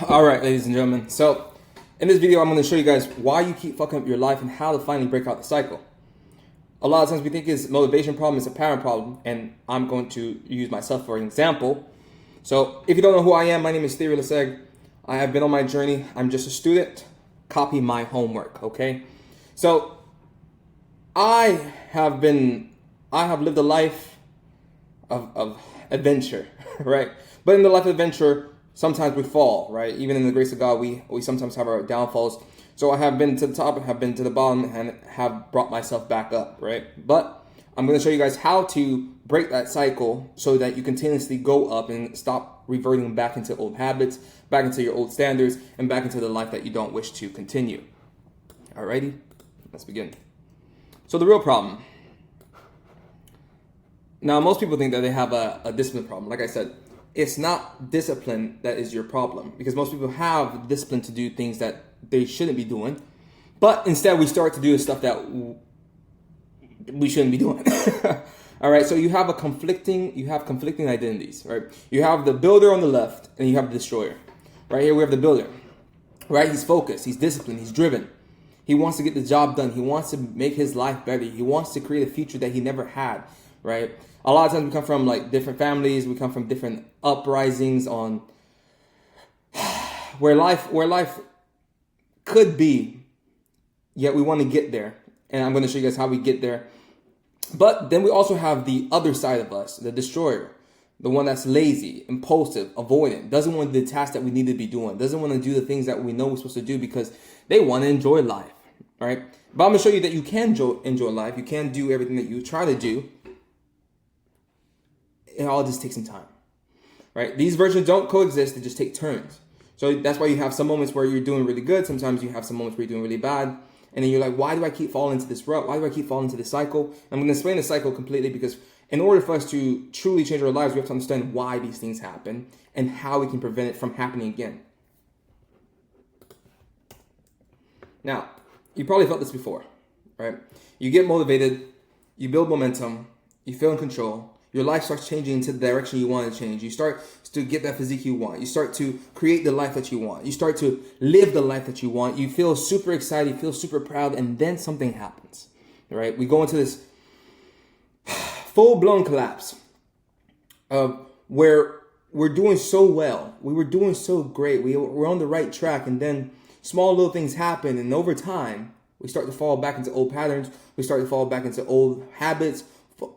All right, ladies and gentlemen. So, in this video, I'm going to show you guys why you keep fucking up your life and how to finally break out the cycle. A lot of times we think it's a motivation problem, it's a parent problem, and I'm going to use myself for an example. So, if you don't know who I am, my name is Theory Laseg. I have been on my journey. I'm just a student. Copy my homework, okay? So, I have lived a life of adventure, right? But in the life of adventure, sometimes we fall, right? Even in the grace of God, we sometimes have our downfalls. So I have been to the top and have been to the bottom and have brought myself back up, right? But I'm going to show you guys how to break that cycle so that you continuously go up and stop reverting back into old habits, back into your old standards, and back into the life that you don't wish to continue. Alrighty, let's begin. So the real problem. Now, most people think that they have a discipline problem. Like I said, it's not discipline that is your problem, because most people have discipline to do things that they shouldn't be doing, but instead we start to do the stuff that we shouldn't be doing. All right, so you have conflicting identities, right? You have the builder on the left and you have the destroyer. Right here we have the builder, right? He's focused, he's disciplined, he's driven. He wants to get the job done. He wants to make his life better. He wants to create a future that he never had, right? A lot of times we come from like different families. We come from different uprisings on where life could be, yet we want to get there. And I'm going to show you guys how we get there. But then we also have the other side of us, the destroyer, the one that's lazy, impulsive, avoidant, doesn't want to do the tasks that we need to be doing, doesn't want to do the things that we know we're supposed to do because they want to enjoy life, right? But I'm going to show you that you can enjoy life. You can do everything that you try to do. It all just takes some time, right? These versions don't coexist. They just take turns. So that's why you have some moments where you're doing really good. Sometimes you have some moments where you're doing really bad. And then you're like, why do I keep falling into this rut? Why do I keep falling into this cycle? I'm going to explain the cycle completely because in order for us to truly change our lives, we have to understand why these things happen and how we can prevent it from happening again. Now, you probably felt this before, right? You get motivated, you build momentum, you feel in control. Your life starts changing into the direction you want to change. You start to get that physique you want. You start to create the life that you want. You start to live the life that you want. You feel super excited, you feel super proud, and then something happens, right? We go into this full-blown collapse of where we're doing so well. We were doing so great. We're on the right track, and then small little things happen, and over time, we start to fall back into old patterns. We start to fall back into old habits,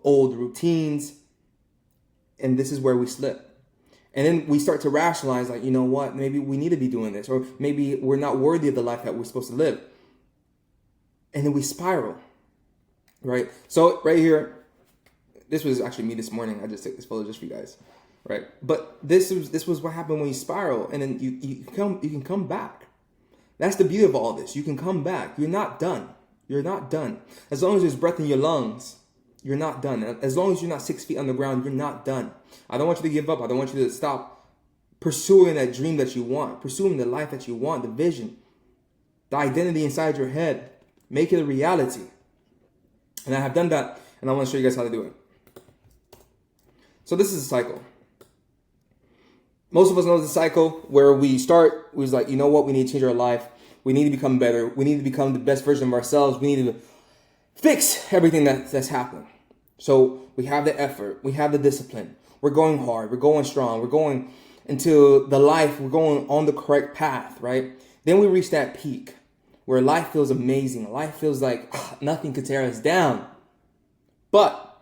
old routines. And this is where we slip. And then we start to rationalize, like, you know what, maybe we need to be doing this, or maybe we're not worthy of the life that we're supposed to live. And then we spiral, right? So right here, this was actually me this morning. I just took this photo just for you guys, right? But this was what happened when you spiral, and then you can come back. That's the beauty of all this. You can come back. You're not done. You're not done. As long as there's breath in your lungs, you're not done. As long as you're not 6 feet underground, you're not done. I don't want you to give up. I don't want you to stop pursuing that dream that you want, pursuing the life that you want, the vision, the identity inside your head. Make it a reality. And I have done that, and I want to show you guys how to do it. So this is a cycle. Most of us know the cycle where we was like, you know what, we need to change our life. We need to become better. We need to become the best version of ourselves. We need to fix everything that's happening. So we have the effort, we have the discipline, we're going hard, we're going strong, we're going into the life, we're going on the correct path, right? Then we reach that peak where life feels amazing. Life feels like nothing could tear us down. But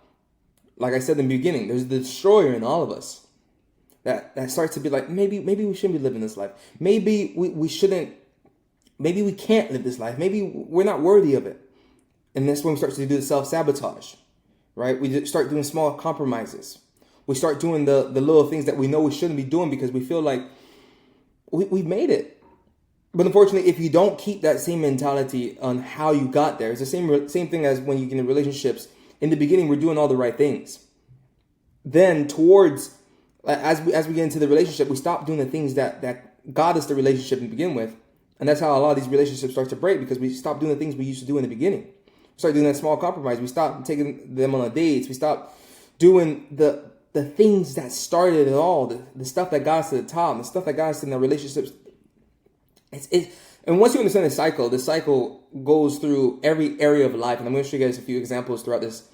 like I said in the beginning, there's the destroyer in all of us that starts to be like, maybe we shouldn't be living this life. Maybe we shouldn't, maybe we can't live this life. Maybe we're not worthy of it. And that's when we start to do the self-sabotage, right? We start doing small compromises. We start doing the little things that we know we shouldn't be doing because we feel like we've made it. But unfortunately, if you don't keep that same mentality on how you got there, it's the same thing as when you get in relationships. In the beginning, we're doing all the right things. Then towards, as we get into the relationship, we stop doing the things that got us the relationship to begin with. And that's how a lot of these relationships start to break, because we stop doing the things we used to do in the beginning. We start doing that small compromise. We stop taking them on dates. We stop doing the things that started it all, the stuff that got us to the top, the stuff that got us in the relationships And once you understand the cycle goes through every area of life. And I'm going to show you guys a few examples throughout this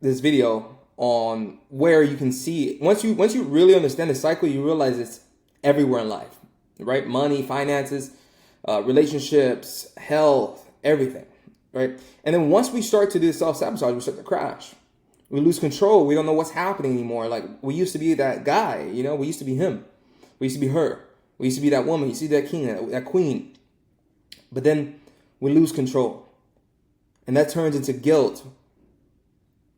video on where you can see, once you really understand the cycle, you realize it's everywhere in life, right? Money, finances, relationships, health, everything, right? And then once we start to do self-sabotage, we start to crash. We lose control. We don't know what's happening anymore. Like, we used to be that guy, we used to be him. We used to be her. We used to be that woman. You see that king, that queen. But then we lose control. And that turns into guilt.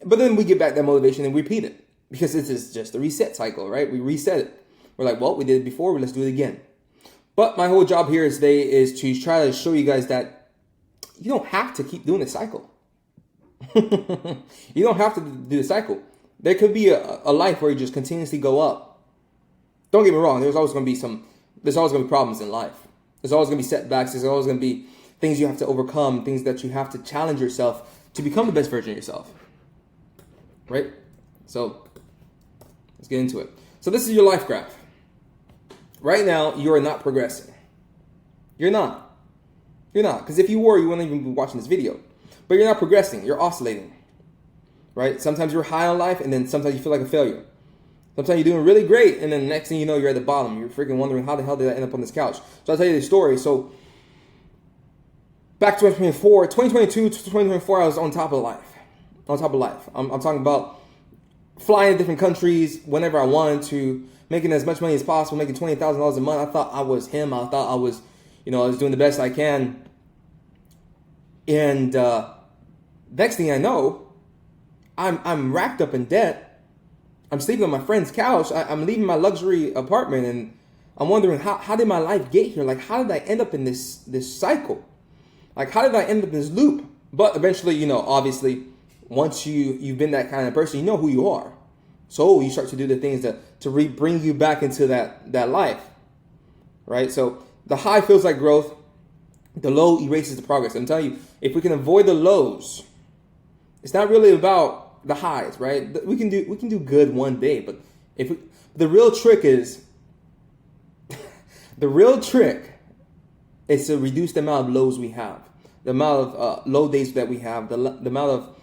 But then we get back that motivation and repeat it. Because this is just a reset cycle, right? We reset it. We're like, well, we did it before. Let's do it again. But my whole job here today is to try to show you guys that you don't have to keep doing the cycle. You don't have to do the cycle. There could be a life where you just continuously go up. Don't get me wrong. There's always going to be problems in life. There's always going to be setbacks. There's always going to be things you have to overcome, things that you have to challenge yourself to become the best version of yourself. Right? So let's get into it. So this is your life graph. Right now, you are not progressing. You're not. Because if you were, you wouldn't even be watching this video. But you're not progressing. You're oscillating. Right? Sometimes you're high on life, and then sometimes you feel like a failure. Sometimes you're doing really great, and then the next thing you know, you're at the bottom. You're freaking wondering, how the hell did I end up on this couch? So I'll tell you the story. So back to 2022 to 2024, I was on top of life. I'm talking about flying to different countries whenever I wanted to, making as much money as possible, making $20,000 a month. I thought I was him. I thought I was, I was doing the best I can. And next thing I know, I'm racked up in debt. I'm sleeping on my friend's couch. I'm leaving my luxury apartment, and I'm wondering, how did my life get here? Like, how did I end up in this cycle? Like, how did I end up in this loop? But eventually, obviously, once you've been that kind of person, you know who you are. So you start to do the things to bring you back into that life, right? So the high feels like growth. The low erases the progress. I'm telling you, if we can avoid the lows, it's not really about the highs, right? We can do good one day, but the real trick is to reduce the amount of lows we have, the amount of low days that we have, the amount of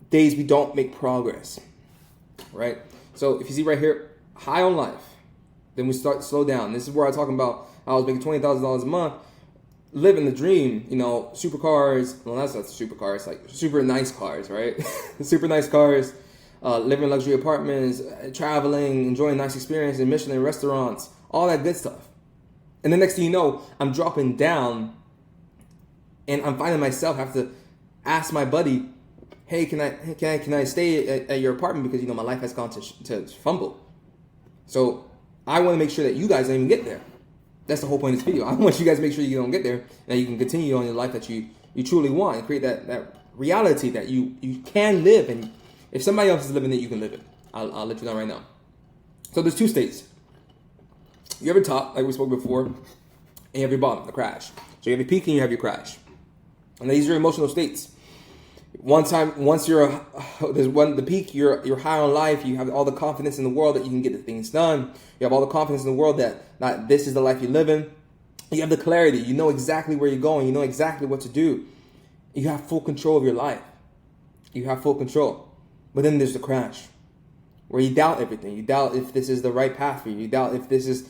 days we don't make progress, right? So if you see right here, high on life, then we start to slow down. This is where I'm talking about. I was making $20,000 a month, living the dream, supercars. Well, that's not supercars, like super nice cars, right? Super nice cars, living in luxury apartments, traveling, enjoying nice experiences, Michelin restaurants, all that good stuff. And the next thing you know, I'm dropping down, and I'm finding myself have to ask my buddy, hey, can I stay at your apartment, because my life has gone to fumble. So I want to make sure that you guys don't even get there. That's the whole point of this video. I want you guys to make sure you don't get there, and that you can continue on your life that you truly want, and create that reality that you can live. And if somebody else is living it, you can live it. I'll let you know right now. So there's two states. You have your top, like we spoke before, and you have your bottom, the crash. So you have your peak and you have your crash. And these are emotional states. Once you're the peak, you're high on life. You have all the confidence in the world that you can get the things done. You have all the confidence in the world that this is the life you live in. You have the clarity. You know exactly where you're going. You know exactly what to do. You have full control of your life. You have full control. But then there's the crash, where you doubt everything. You doubt if this is the right path for you. You doubt if this is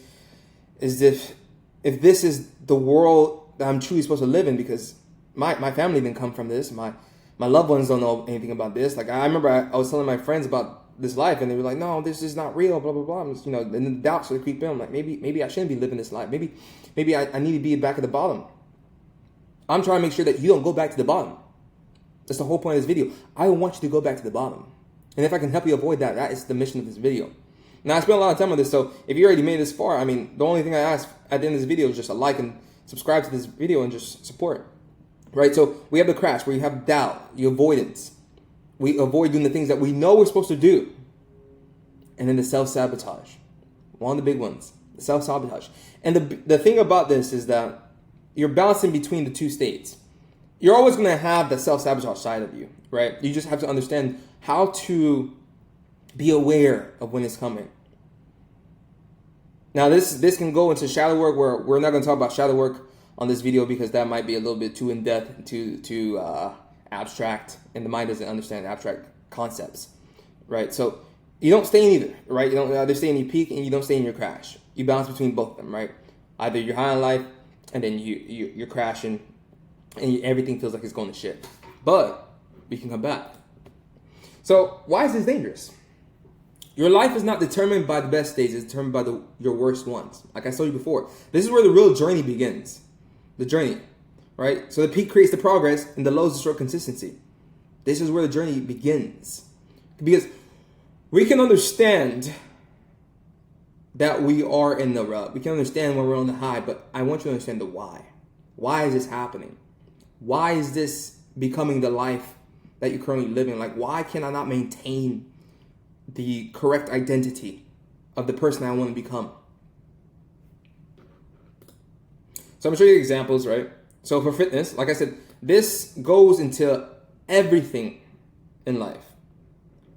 if this is the world that I'm truly supposed to live in, because my family didn't come from this. My loved ones don't know anything about this. Like, I remember I was telling my friends about this life, and they were like, no, this is not real, blah, blah, blah. And, and then the doubts sort of creep in. I'm like, maybe I shouldn't be living this life. Maybe I need to be back at the bottom. I'm trying to make sure that you don't go back to the bottom. That's the whole point of this video. I want you to go back to the bottom. And if I can help you avoid that, that is the mission of this video. Now, I spent a lot of time on this, so if you already made it this far, the only thing I ask at the end of this video is just a like and subscribe to this video and just support. Right, so we have the crash, where you have doubt, the avoidance. We avoid doing the things that we know we're supposed to do. And then the self-sabotage. One of the big ones, the self-sabotage. And the thing about this is that you're balancing between the two states. You're always going to have the self-sabotage side of you, right? You just have to understand how to be aware of when it's coming. Now, this can go into shadow work, where we're not going to talk about shadow work on this video because that might be a little bit too in depth, too abstract, and the mind doesn't understand abstract concepts, right? So you don't stay in either, right? You don't either stay in your peak and you don't stay in your crash. You bounce between both of them, right? Either you're high on life and then you're crashing, and everything feels like it's going to shit. But we can come back. So why is this dangerous? Your life is not determined by the best days. It's determined by your worst ones. Like I told you before, this is where the real journey begins. The journey, right? So the peak creates the progress and the lows destroy consistency. This is where the journey begins. Because we can understand that we are in the rut. We can understand when we're on the high, but I want you to understand the why. Why is this happening? Why is this becoming the life that you're currently living? Like, why can I not maintain the correct identity of the person I want to become? So I'm going to show you examples, right? So for fitness, like I said, this goes into everything in life,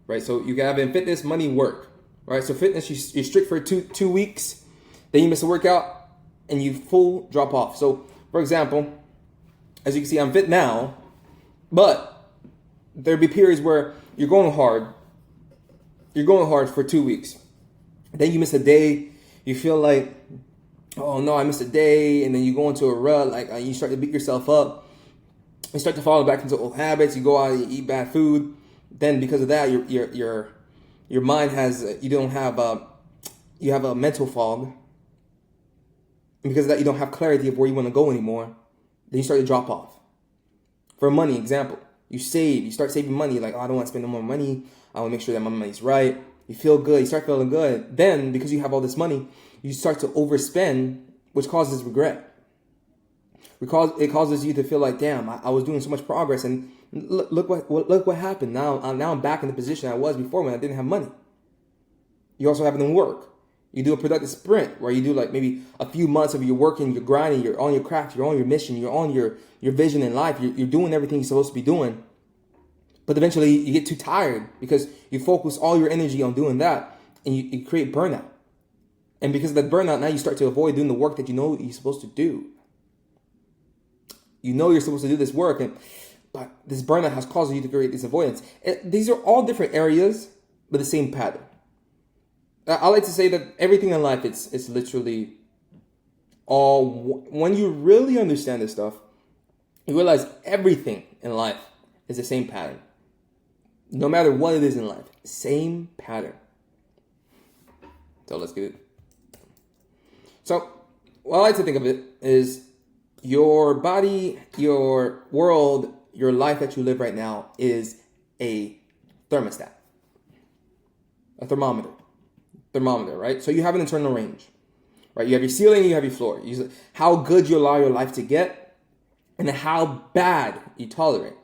right? So you can have in fitness, money, work, right? So fitness, you're strict for two weeks, then you miss a workout, and you full drop off. So for example, as you can see, I'm fit now, but there'll be periods where you're going hard for 2 weeks. Then you miss a day. You feel like, oh no, I missed a day. And then you go into a rut. Like you start to beat yourself up. You start to fall back into old habits. You go out and you eat bad food. Then because of that, your mind you have a mental fog. And because of that, you don't have clarity of where you want to go anymore. Then you start to drop off. For money, example, you start saving money. Like, oh, I don't want to spend no more money. I want to make sure that my money's right. You feel good. You start feeling good. Then, because you have all this money, you start to overspend, which causes regret. It causes you to feel like, damn, I was doing so much progress, and look what happened. Now I'm back in the position I was before when I didn't have money. You also have it in work. You do a productive sprint where you do like maybe a few months of your working, you're grinding, you're on your craft, you're on your mission, you're on your vision in life. You're doing everything you're supposed to be doing. But eventually you get too tired because you focus all your energy on doing that, and you create burnout. And because of that burnout, now you start to avoid doing the work that you know you're supposed to do. You know you're supposed to do this work, but this burnout has caused you to create this avoidance. These are all different areas, but the same pattern. I like to say that everything in life, it's literally all. When you really understand this stuff, you realize everything in life is the same pattern. No matter what it is in life, same pattern. So let's get it. So what I like to think of it is your body, your world, your life that you live right now is a thermostat, a thermometer, right? So you have an internal range, right? You have your ceiling, you have your floor. How good you allow your life to get, and how bad you tolerate.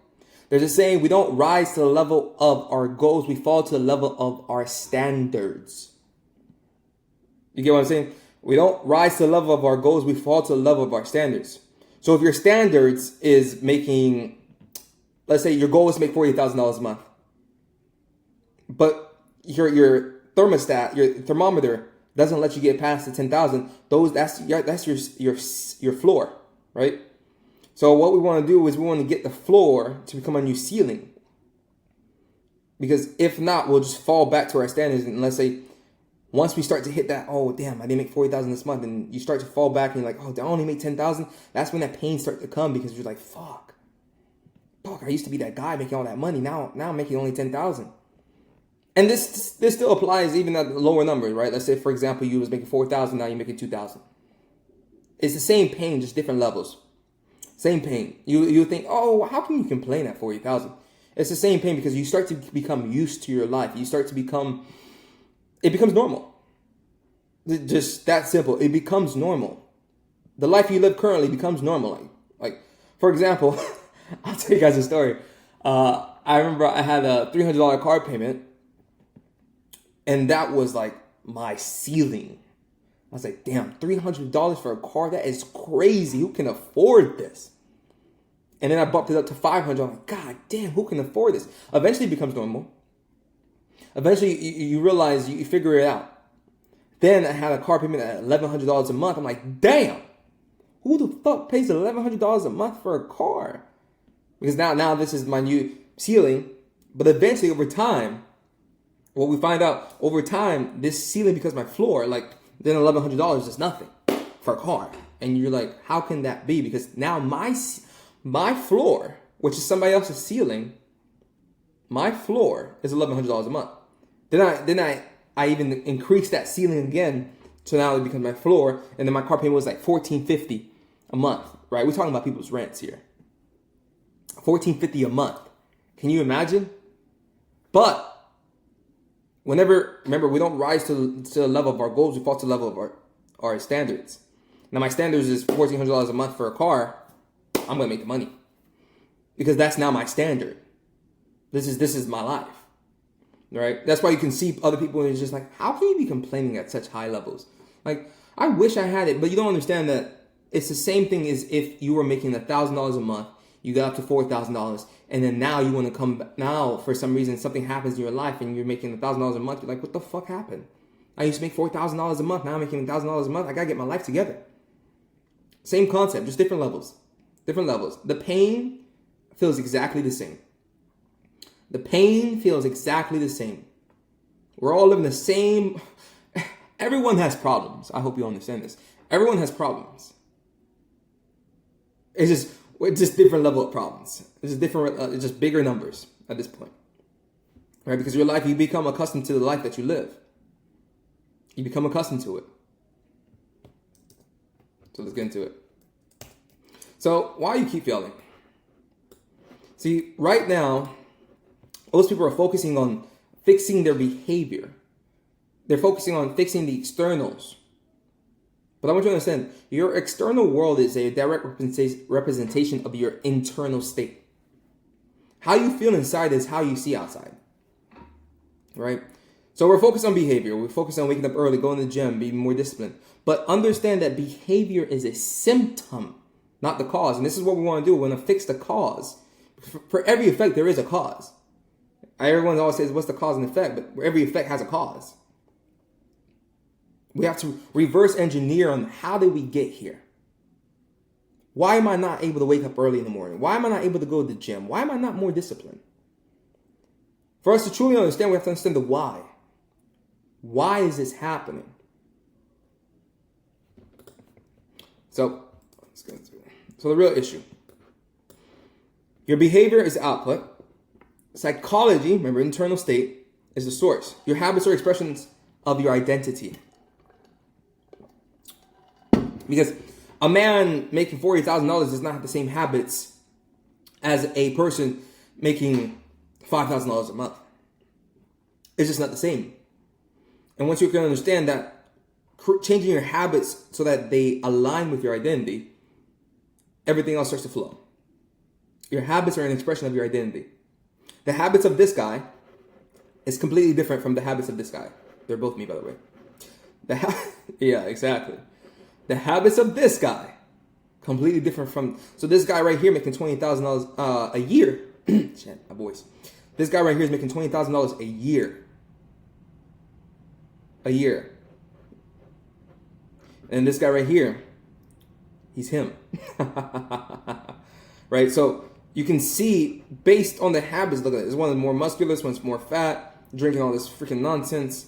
There's a saying, we don't rise to the level of our goals, we fall to the level of our standards. You get what I'm saying? We don't rise to the level of our goals, we fall to the level of our standards. So if your standards is making, let's say your goal is to make $40,000 a month, but your thermostat, your thermometer doesn't let you get past the 10,000, that's your floor, right? So what we want to do is we want to get the floor to become a new ceiling. Because if not, we'll just fall back to our standards. And let's say once we start to hit that, oh damn, I didn't make 40,000 this month, and you start to fall back and you're like, oh, I only made 10,000. That's when that pain starts to come, because you're like, fuck, I used to be that guy making all that money. Now I'm making only 10,000. And this still applies even at the lower numbers, right? Let's say, for example, you was making 4,000, now you're making 2,000. It's the same pain, just different levels. Same pain. You think, oh, how can you complain at 40,000? It's the same pain because you start to become used to your life. You start to become, it becomes normal. Just that simple. It becomes normal. The life you live currently becomes normal. Like for example, I'll tell you guys a story. I remember I had a $300 car payment, and that was like my ceiling. I was like, damn, $300 for a car? That is crazy. Who can afford this? And then I bumped it up to $500. I'm like, God damn, who can afford this? Eventually it becomes normal. Eventually you realize, you figure it out. Then I had a car payment at $1,100 a month. I'm like, damn, who the fuck pays $1,100 a month for a car? Because now this is my new ceiling. But eventually, over time, what we find out over time, this ceiling becomes my floor. Like, then $1,100 is nothing for a car. And you're like, how can that be? Because now my floor, which is somebody else's ceiling, my floor is $1,100 a month. Then I even increased that ceiling again, so now it becomes my floor. And then my car payment was like $1,450 a month. Right? We're talking about people's rents here. $1,450 a month. Can you imagine? But remember, we don't rise to the level of our goals. We fall to the level of our standards. Now, my standards is $1,400 a month for a car. I'm going to make the money. Because that's now my standard. This is my life. Right? That's why you can see other people and it's just like, how can you be complaining at such high levels? Like, I wish I had it, but you don't understand that it's the same thing as if you were making $1,000 a month, you got up to $4,000, and then now you want to come back. Now, for some reason, something happens in your life and you're making $1,000 a month. You're like, what the fuck happened? I used to make $4,000 a month. Now I'm making $1,000 a month. I got to get my life together. Same concept, just different levels. Different levels. The pain feels exactly the same. The pain feels exactly the same. We're all living the same. Everyone has problems. I hope you understand this. Everyone has problems. It's just different level of problems. It's just different. It's just bigger numbers at this point, right? Because your life, you become accustomed to the life that you live. You become accustomed to it. So let's get into it. So why you keep failing? See, right now, most people are focusing on fixing their behavior. They're focusing on fixing the externals. But I want you to understand, your external world is a direct representation of your internal state. How you feel inside is how you see outside. Right? So we're focused on behavior. We're focused on waking up early, going to the gym, being more disciplined. But understand that behavior is a symptom, not the cause. And this is what we want to do. We want to fix the cause. For every effect, there is a cause. Everyone always says, what's the cause and effect? But every effect has a cause. We have to reverse engineer on how did we get here? Why am I not able to wake up early in the morning? Why am I not able to go to the gym? Why am I not more disciplined? For us to truly understand, we have to understand the why. Why is this happening? So, let's get into it. So the real issue. Your behavior is output. Psychology, remember, internal state, is the source. Your habits are expressions of your identity. Because a man making $40,000 does not have the same habits as a person making $5,000 a month. It's just not the same. And once you can understand that, changing your habits so that they align with your identity, everything else starts to flow. Your habits are an expression of your identity. The habits of this guy is completely different from the habits of this guy. They're both me, by the way. Yeah, exactly. The habits of this guy, completely different from... So this guy right here making $20,000 a year. Shit, my voice. This guy right here is making $20,000 a year. A year. And this guy right here, he's him. Right? So you can see, based on the habits, look at it. This one is more muscular, this one's more fat, drinking all this freaking nonsense.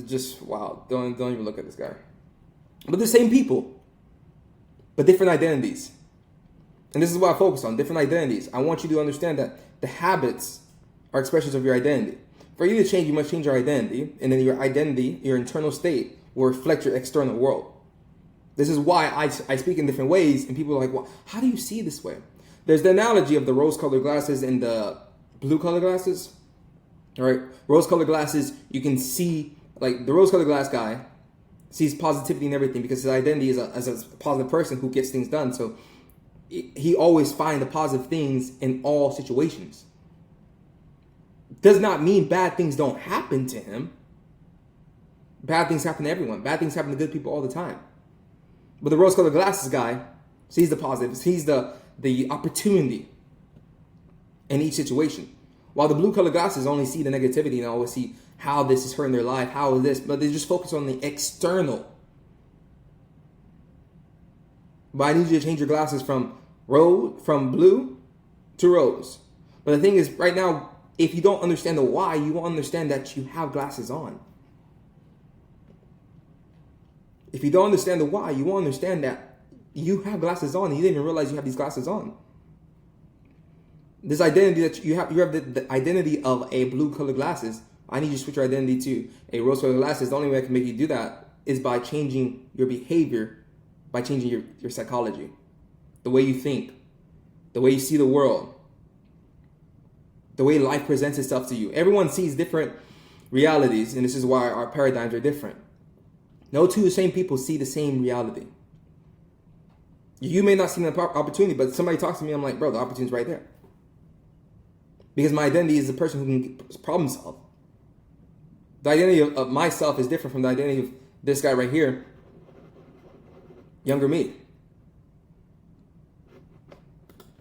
Just, wow. Don't even look at this guy. But the same people, but different identities. And this is what I focus on, different identities. I want you to understand that the habits are expressions of your identity. For you to change, you must change your identity. And then your identity, your internal state, will reflect your external world. This is why I speak in different ways. And people are like, well, how do you see this way? There's the analogy of the rose-colored glasses and the blue-colored glasses. All right? Rose-colored glasses, you can see, like the rose-colored glass guy sees positivity in everything because his identity is as a positive person who gets things done. So he always finds the positive things in all situations. Does not mean bad things don't happen to him. Bad things happen to everyone. Bad things happen to good people all the time. But the rose-colored glasses guy sees the positive, sees the opportunity in each situation. While the blue color glasses only see the negativity and always see how this is hurting their life, how is this, but they just focus on the external. But I need you to change your glasses from blue to rose. But the thing is, right now, if you don't understand the why, you won't understand that you have glasses on. If you don't understand the why, you won't understand that you have glasses on and you didn't even realize you have these glasses on. This identity that you have the identity of a blue color glasses. I need you to switch your identity to a rose color glasses. The only way I can make you do that is by changing your behavior, by changing your psychology, the way you think, the way you see the world, the way life presents itself to you. Everyone sees different realities, and this is why our paradigms are different. No two same people see the same reality. You may not see the opportunity, but somebody talks to me, I'm like, bro, the opportunity's right there. Because my identity is the person who can problem solve. The identity of myself is different from the identity of this guy right here, younger me.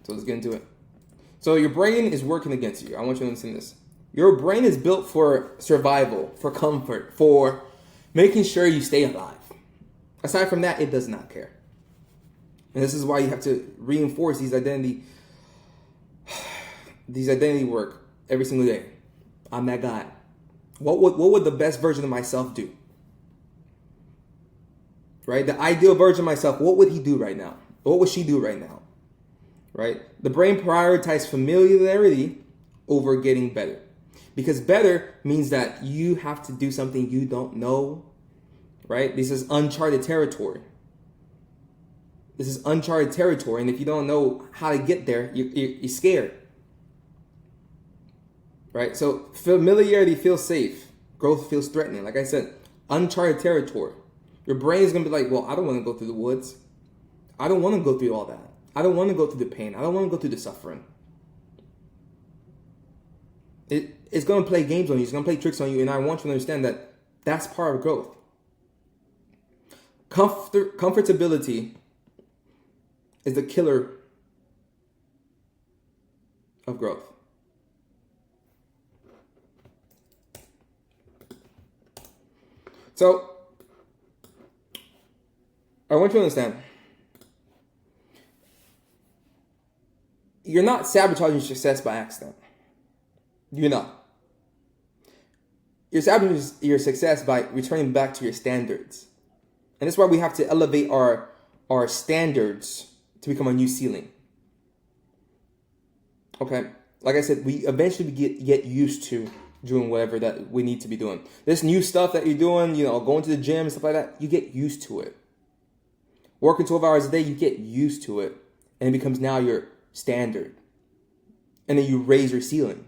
So let's get into it. So your brain is working against you. I want you to understand this. Your brain is built for survival, for comfort, for making sure you stay alive. Aside from that, it does not care. And this is why you have to reinforce these identity work every single day. I'm that guy. What would the best version of myself do? Right? The ideal version of myself, what would he do right now? What would she do right now? Right? The brain prioritizes familiarity over getting better. Because better means that you have to do something you don't know. Right? This is uncharted territory. This is uncharted territory. And if you don't know how to get there, you're scared. Right? So familiarity feels safe. Growth feels threatening. Like I said, uncharted territory. Your brain is going to be like, well, I don't want to go through the woods. I don't want to go through all that. I don't want to go through the pain. I don't want to go through the suffering. It's going to play games on you. It's going to play tricks on you. And I want you to understand that that's part of growth. Comfortability is the killer of growth. So, I want you to understand, you're not sabotaging your success by accident. You're not. You're sabotaging your success by returning back to your standards. And that's why we have to elevate our standards to become a new ceiling. Okay? Like I said, we eventually get used to doing whatever that we need to be doing. This new stuff that you're doing, going to the gym and stuff like that, you get used to it. Working 12 hours a day, you get used to it. And it becomes now your standard. And then you raise your ceiling.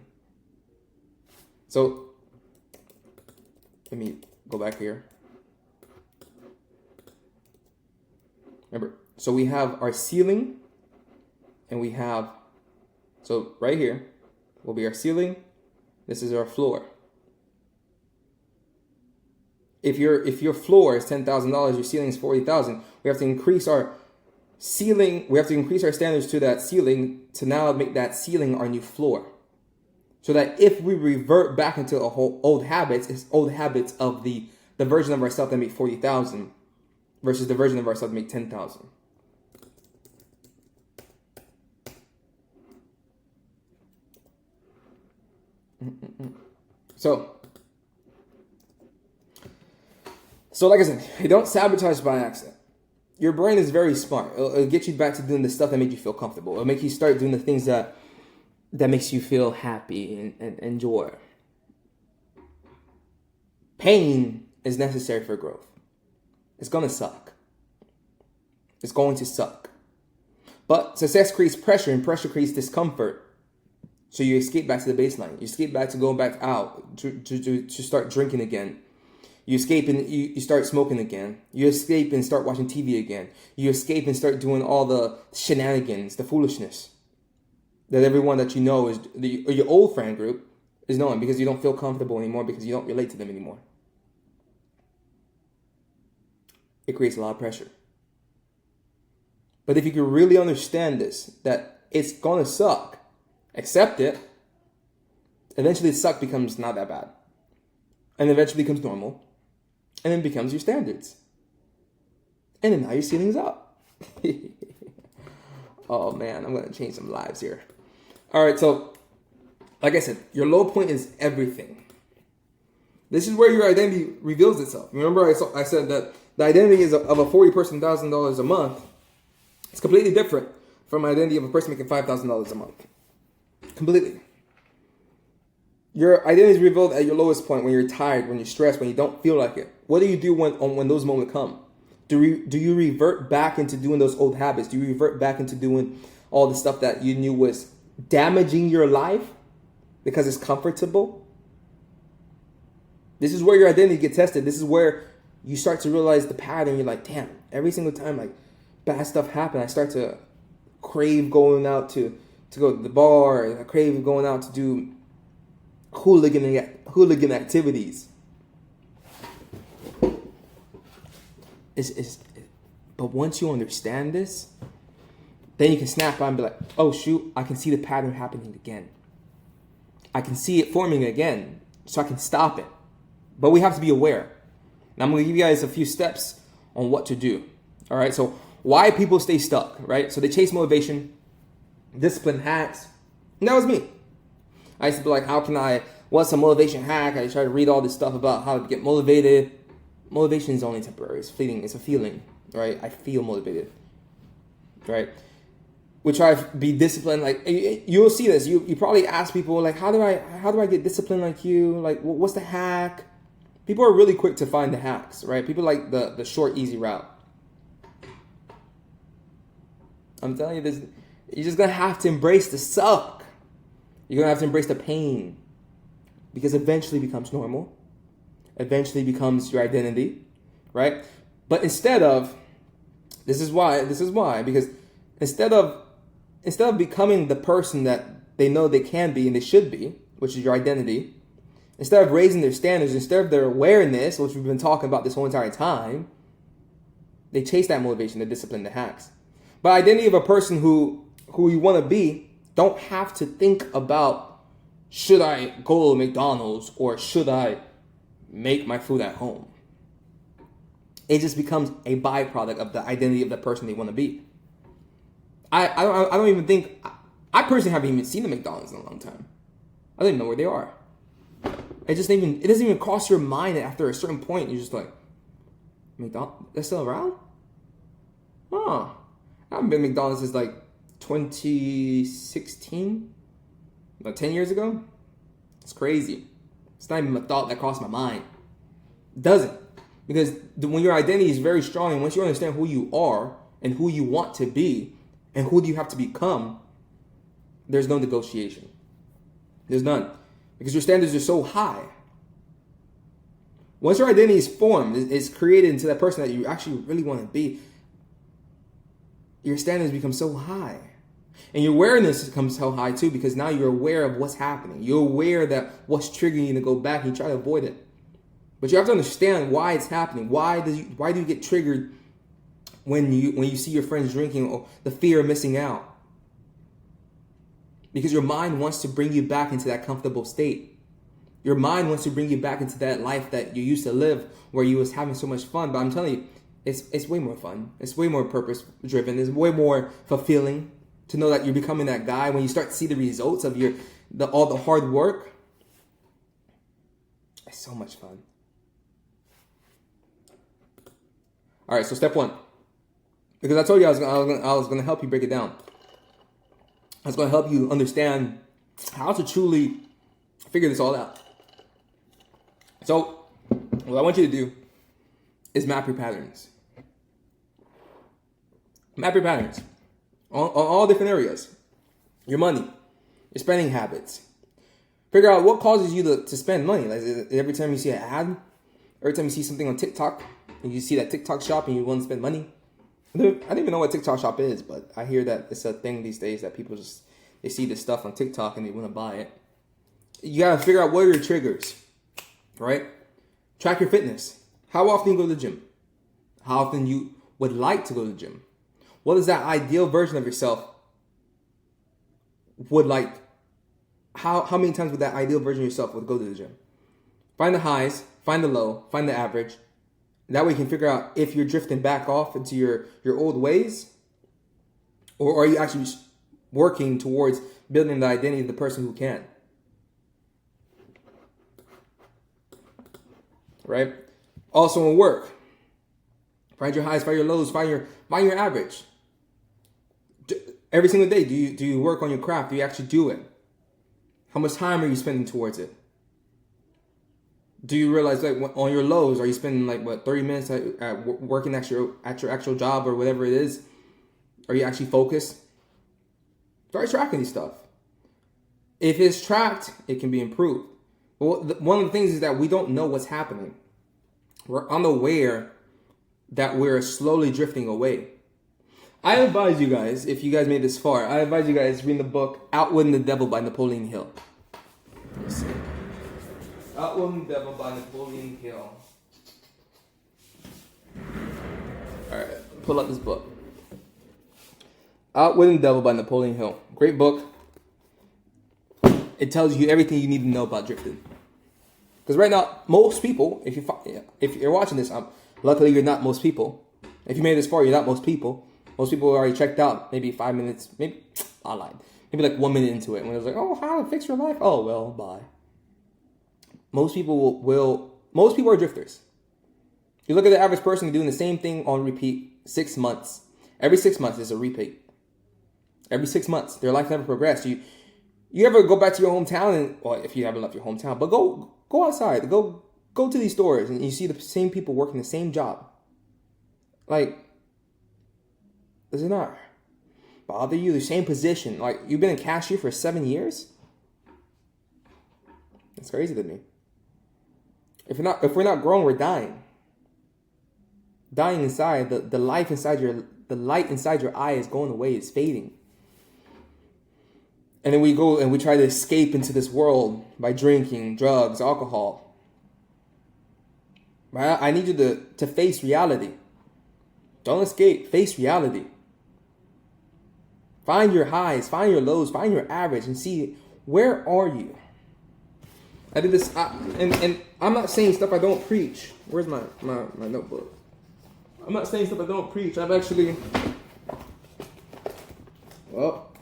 So, let me go back here. Remember, so we have our ceiling, and we have, so right here will be our ceiling. This is our floor. If your floor is $10,000, your ceiling is $40,000. We have to increase our ceiling. We have to increase our standards to that ceiling to now make that ceiling our new floor. So that if we revert back into a whole old habits, it's old habits of the version of ourselves that make 40,000 versus the version of ourselves that make 10,000. So like I said, you don't sabotage by accident. Your brain is very smart. It'll get you back to doing the stuff that makes you feel comfortable. It'll make you start doing the things that makes you feel happy and joy. Pain is necessary for growth. It's going to suck. It's going to suck. But success creates pressure, and pressure creates discomfort. So you escape back to the baseline. You escape back to going back out to start drinking again. You escape and you start smoking again. You escape and start watching TV again. You escape and start doing all the shenanigans, the foolishness that everyone that you know is your old friend group is knowing, because you don't feel comfortable anymore, because you don't relate to them anymore. It creates a lot of pressure. But if you can really understand this, that it's gonna suck, accept it, Eventually, the suck becomes not that bad. And eventually becomes normal. And then becomes your standards. And then now your ceiling's up. Oh man, I'm going to change some lives here. All right, so like I said, your low point is everything. This is where your identity reveals itself. Remember I said that the identity is of a 40 person $1,000 a month. It's completely different from the identity of a person making $5,000 a month. Completely. Your identity is revealed at your lowest point, when you're tired, when you're stressed, when you don't feel like it. What do you do when those moments come? Do you revert back into doing those old habits? Do you revert back into doing all the stuff that you knew was damaging your life because it's comfortable? This is where your identity gets tested. This is where you start to realize the pattern. You're like, damn, every single time like bad stuff happens, I start to crave going out to go to the bar. I crave going out to do hooligan activities. But once you understand this, then you can snap out and be like, oh shoot, I can see the pattern happening again. I can see it forming again, so I can stop it. But we have to be aware. Now I'm going to give you guys a few steps on what to do. All right, so why people stay stuck, right? So they chase motivation, discipline hacks. And that was me. I used to be like, what's a motivation hack? I try to read all this stuff about how to get motivated. Motivation is only temporary. It's fleeting. It's a feeling, right? I feel motivated, right? We try to be disciplined. Like, you'll see this. You probably ask people like, how do I get disciplined like you? Like, what's the hack? People are really quick to find the hacks, right? People like the short, easy route. I'm telling you this. You're just gonna have to embrace the suck. You're gonna have to embrace the pain, because eventually it becomes normal. Eventually becomes your identity, right? But instead of, this is why, because instead of becoming the person that they know they can be and they should be, which is your identity, instead of raising their standards, instead of their awareness, which we've been talking about this whole entire time, they chase that motivation, the discipline, the hacks. But identity of a person who you want to be, don't have to think about, should I go to McDonald's or should I make my food at home? It just becomes a byproduct of the identity of the person they want to be. I don't even think, I personally haven't even seen the McDonald's in a long time. I don't even know where they are. It doesn't even cross your mind after a certain point. You're just like, McDonald's, they're still around? Huh. I haven't been to McDonald's since like 2016, about 10 years ago. It's crazy. It's not even a thought that crossed my mind. It doesn't. Because when your identity is very strong, and once you understand who you are and who you want to be and who do you have to become, there's no negotiation. There's none. Because your standards are so high. Once your identity is formed, is created into that person that you actually really want to be, your standards become so high. And your awareness becomes so high too, because now you're aware of what's happening. You're aware that what's triggering you to go back, and you try to avoid it. But you have to understand why it's happening. Why do you get triggered when you see your friends drinking, or the fear of missing out? Because your mind wants to bring you back into that comfortable state. Your mind wants to bring you back into that life that you used to live, where you was having so much fun. But I'm telling you, it's way more fun. It's way more purpose driven. It's way more fulfilling to know that you're becoming that guy. When you start to see the results of all the hard work, it's so much fun. All right, so step one, because I told you I was going to help you break it down. I was going to help you understand how to truly figure this all out. So what I want you to do is map your patterns. Map your patterns on all different areas. Your money, your spending habits. Figure out what causes you to spend money. Like every time you see an ad, every time you see something on TikTok, and you see that TikTok shop and you want to spend money. I don't even know what TikTok shop is, but I hear that it's a thing these days that people they see this stuff on TikTok and they want to buy it. You got to figure out what are your triggers, right? Track your fitness. How often you go to the gym? How often you would like to go to the gym? What is that ideal version of yourself would like? how many times would that ideal version of yourself would go to the gym? Find the highs, find the low, find the average. That way you can figure out if you're drifting back off into your old ways, or are you actually working towards building the identity of the person who can. Right? Also in work, find your highs, find your lows, find your average. Every single day, do you work on your craft? Do you actually do it? How much time are you spending towards it? Do you realize, like, on your lows, are you spending, like, 30 minutes at working at your actual job or whatever it is? Are you actually focused? Start tracking these stuff. If it's tracked, it can be improved. But one of the things is that we don't know what's happening. We're unaware that we're slowly drifting away. I advise you guys, if you guys made this far, I advise you guys read the book Outwitting the Devil by Napoleon Hill. Let's see. Outwitting the Devil by Napoleon Hill. Alright, pull up this book. Outwitting the Devil by Napoleon Hill. Great book. It tells you everything you need to know about drifting. Because right now, most people, if you're watching this, luckily you're not most people. If you made it this far, you're not most people. Most people are already checked out. Maybe 5 minutes, maybe, I lied. Maybe like 1 minute into it. When it was like, oh, how to fix your life? Oh, well, bye. Most people most people are drifters. You look at the average person doing the same thing on repeat 6 months. Every 6 months is a repeat. Every 6 months. Their life never progressed. You ever go back to your hometown and, well, if you haven't left your hometown, but go outside, go to these stores and you see the same people working the same job. Like, does it not bother you? The same position. Like, you've been a cashier for 7 years? That's crazy to me. If we're not growing, we're dying. Dying inside. The light inside your eye is going away, it's fading. And then we go and we try to escape into this world by drinking, drugs, alcohol. I need you to face reality. Don't escape. Face reality. Find your highs, find your lows, find your average, and see, where are you? I did this, and I'm not saying stuff I don't preach. Where's my notebook? I'm not saying stuff I don't preach. I've actually, well,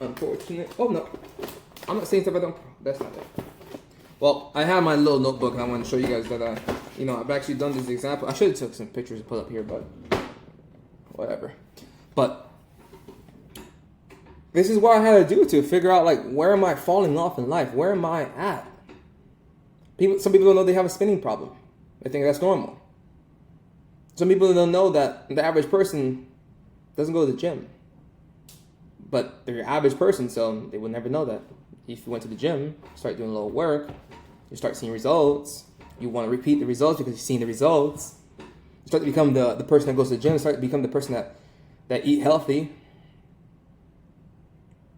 unfortunate. Oh no, I'm not saying stuff I don't. That's not it. Well, I have my little notebook, and I want to show you guys that I've actually done this example. I should have took some pictures to put up here, but whatever. But this is what I had to do to figure out, like, where am I falling off in life? Where am I at? Some people don't know they have a spinning problem. They think that's normal. Some people don't know that the average person doesn't go to the gym. But they're your average person, so they will never know that. If you went to the gym, start doing a little work, you start seeing results. You want to repeat the results because you've seen the results. You start to become the person that goes to the gym. Start to become the person that eat healthy.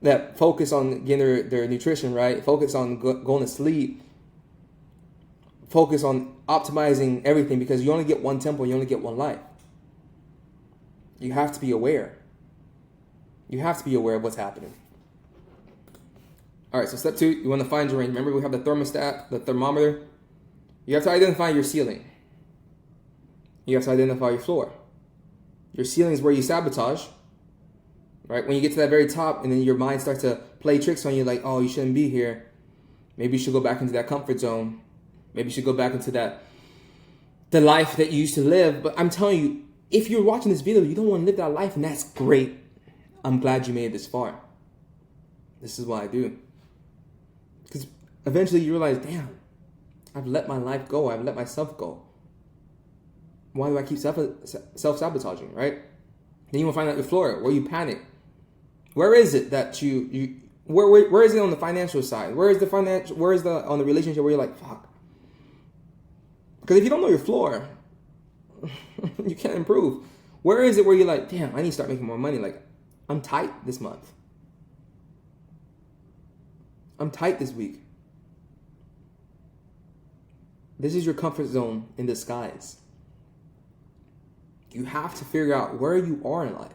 That focus on getting their nutrition right. Focus on going to sleep. Focus on optimizing everything, because you only get one temple, you only get one life. You have to be aware. You have to be aware of what's happening. All right, so step 2, you want to find your range. Remember, we have the thermostat, the thermometer. You have to identify your ceiling. You have to identify your floor. Your ceiling is where you sabotage. Right? When you get to that very top and then your mind starts to play tricks on you, like, oh, you shouldn't be here. Maybe you should go back into that comfort zone. Maybe you should go back into the life that you used to live. But I'm telling you, if you're watching this video, you don't want to live that life, and that's great. I'm glad you made it this far. This is what I do. Because eventually you realize, damn, I've let my life go. I've let myself go. Why do I keep self-sabotaging, right? Then you want to find out your floor, where you panic. Where is it that where is it on the financial side? Where is the on the relationship where you're like, fuck? Because if you don't know your floor, you can't improve. Where is it where you're like, damn, I need to start making more money? Like, I'm tight this month. I'm tight this week. This is your comfort zone in disguise. You have to figure out where you are in life.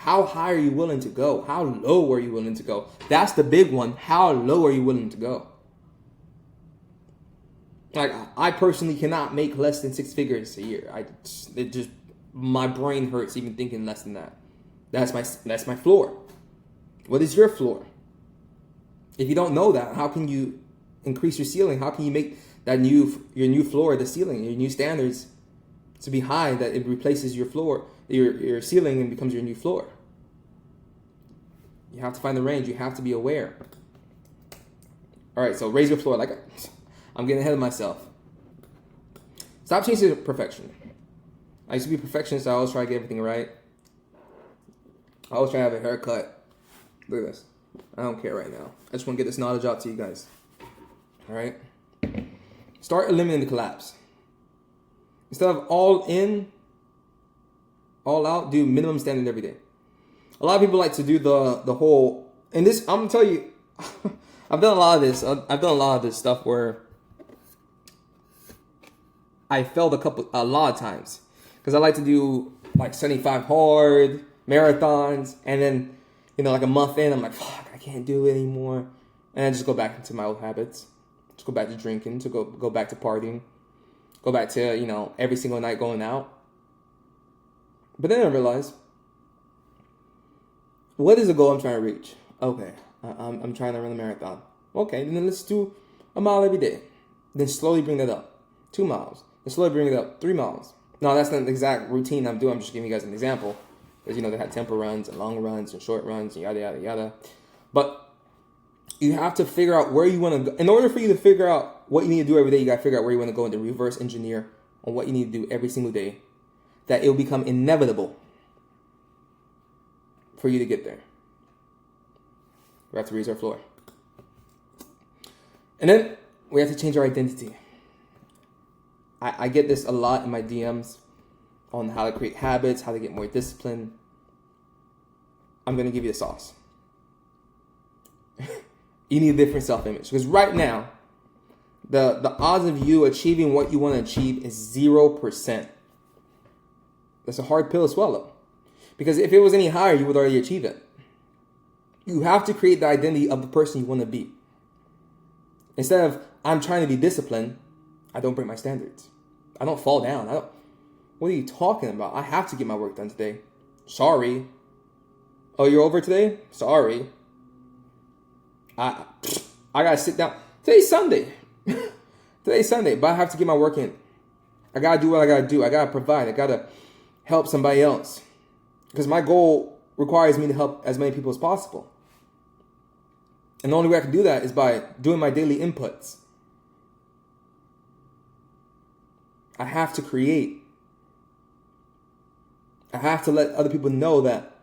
How high are you willing to go? How low are you willing to go? That's the big one. How low are you willing to go? Like, I personally cannot make less than 6 figures a year. My brain hurts even thinking less than that. That's my floor. What is your floor? If you don't know that, how can you increase your ceiling? How can you make your new floor the ceiling, your new standards to be high that it replaces your floor, your ceiling, and becomes your new floor? You have to find the range. You have to be aware. All right, so raise your floor. I'm getting ahead of myself. Stop chasing perfection. I used to be a perfectionist. I always try to get everything right. I always try to have a haircut. Look at this. I don't care right now. I just want to get this knowledge out to you guys. All right? Start eliminating the collapse. Instead of all in, all out, do minimum standard every day. A lot of people like to do the whole, and this, I'm going to tell you, I've done a lot of this. I've done a lot of this stuff where I failed a lot of times. Because I like to do like 75 hard, marathons, and then, like a month in, I'm like, fuck, I can't do it anymore. And I just go back into my old habits. Just go back to drinking, to go back to partying. Go back to, every single night going out. But then I realized, what is the goal I'm trying to reach? Okay, I'm trying to run a marathon. Okay, then let's do a mile every day. Then slowly bring that up. 2 miles. Then slowly bring it up. 3 miles. No, that's not the exact routine I'm doing. I'm just giving you guys an example. Because, they had tempo runs and long runs and short runs and yada, yada, yada. But you have to figure out where you want to go. In order for you to figure out what you need to do every day, you got to figure out where you want to go and then reverse engineer on what you need to do every single day. That it will become inevitable for you to get there. We have to raise our floor. And then we have to change our identity. I get this a lot in my DMs on how to create habits, how to get more discipline. I'm going to give you the sauce. You need a different self-image. Because right now, the odds of you achieving what you want to achieve is 0%. That's a hard pill to swallow. Because if it was any higher, you would already achieve it. You have to create the identity of the person you want to be. Instead of, I'm trying to be disciplined, I don't break my standards. I don't fall down. What are you talking about? I have to get my work done today. Sorry. Oh, you're over today? Sorry. I gotta sit down. Today's Sunday. Today's Sunday, but I have to get my work in. I gotta do what I gotta do. I gotta provide. I gotta help somebody else. Because my goal requires me to help as many people as possible. And the only way I can do that is by doing my daily inputs. I have to create. I have to let other people know that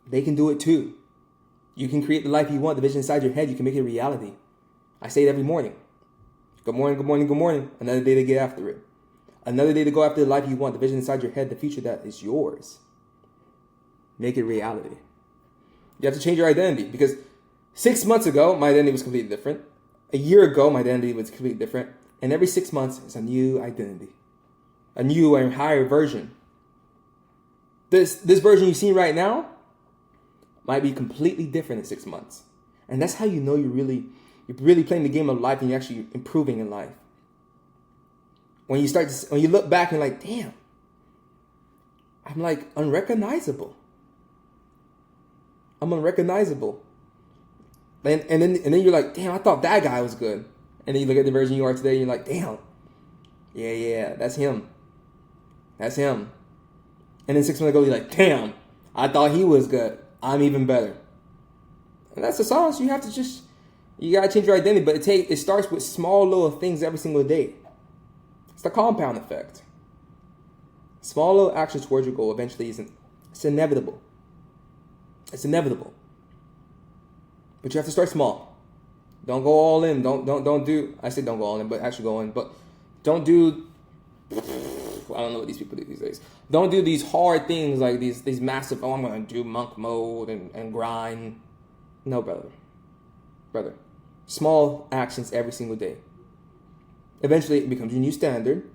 they can do it too. You can create the life you want, the vision inside your head. You can make it a reality. I say it every morning. Good morning, good morning, good morning. Another day to get after it. Another day to go after the life you want, the vision inside your head, the future that is yours. Make it reality. You have to change your identity because 6 months ago, my identity was completely different. A year ago, my identity was completely different. And every 6 months, it's a new identity. A new and higher version. This version you see right now might be completely different in 6 months. And that's how you know you're really playing the game of life and you're actually improving in life. When you look back and you're like, damn, I'm like unrecognizable. I'm unrecognizable. And then you're like, damn, I thought that guy was good. And then you look at the version you are today and you're like, damn, yeah, that's him. That's him. And then 6 months ago, you're like, damn, I thought he was good. I'm even better. And that's the sauce. You got to change your identity. But it starts with small little things every single day. It's the compound effect. Small little actions towards your goal eventually it's inevitable. It's inevitable. But you have to start small. Don't go all in. Don't do, I say don't go all in, but actually go in. But don't do, I don't know what these people do these days. Don't do these hard things like these massive, I'm going to do monk mode and grind. No, brother. Small actions every single day. Eventually it becomes your new standard.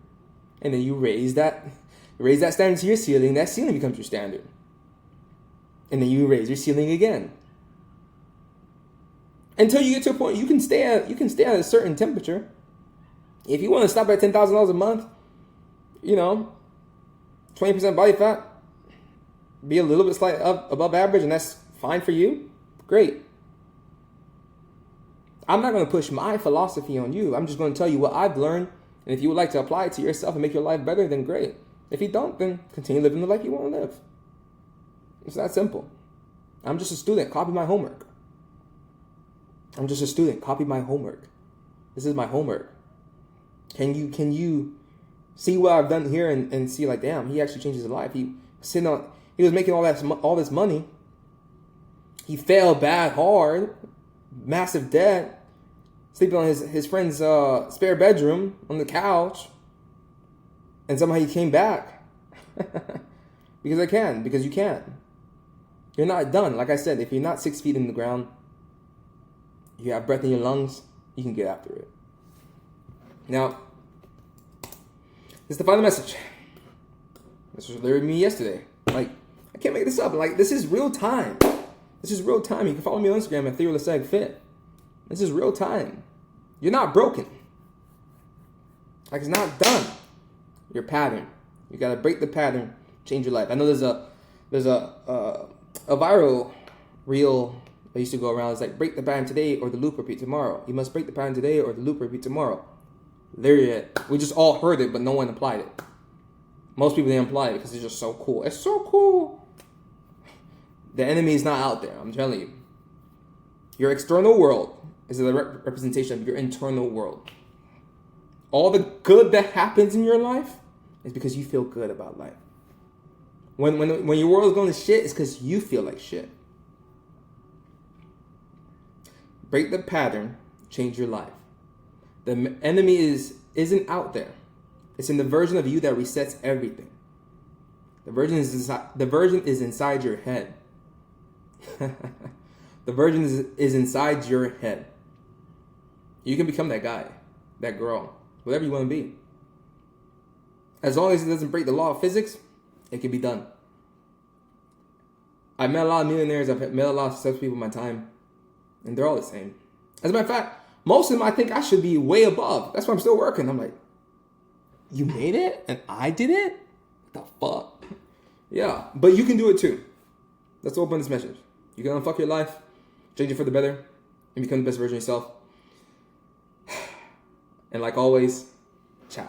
And then you raise that standard to your ceiling. That ceiling becomes your standard. And then you raise your ceiling again. Until you get to a point you can stay at a certain temperature. If you want to stop at $10,000 a month, 20% body fat, be a little bit slightly above average, and that's fine for you, great. I'm not going to push my philosophy on you. I'm just going to tell you what I've learned, and if you would like to apply it to yourself and make your life better, then great. If you don't, then continue living the life you want to live. It's that simple. I'm just a student. Copy my homework. I'm just a student. Copy my homework. This is my homework. Can you see what I've done here and see like, damn, he actually changed his life. He was making all this money. He failed bad hard, massive debt, sleeping on his friend's spare bedroom on the couch, and somehow he came back. Because you can. You're not done. Like I said, if you're not 6 feet in the ground, you have breath in your lungs, you can get after it. Now, this is the final message. This was literally me yesterday. Like, I can't make this up. Like, this is real time. This is real time. You can follow me on Instagram at TheoreLessegFit. This is real time. You're not broken. Like, it's not done. Your pattern. You gotta break the pattern, change your life. I know there's a viral reel that used to go around. It's like, break the pattern today or the loop repeat tomorrow. You must break the pattern today or the loop repeat tomorrow. There you it. We just all heard it, but no one applied it. Most people didn't apply it because it's just so cool. It's so cool. The enemy is not out there, I'm telling you. Your external world is a representation of your internal world. All the good that happens in your life is because you feel good about life. When your world is going to shit, it's because you feel like shit. Break the pattern, change your life. The enemy isn't out there. It's in the version of you that resets everything. The version is inside your head. The version is inside your head. You can become that guy, that girl, whatever you want to be. As long as it doesn't break the law of physics, it can be done. I've met a lot of millionaires. I've met a lot of successful people in my time, and they're all the same. As a matter of fact, most of them I think I should be way above. That's why I'm still working. I'm like, you made it and I did it? What the fuck? Yeah, but you can do it too. That's the whole point of this message. You can unfuck your life, change it for the better, and become the best version of yourself. And like always, ciao.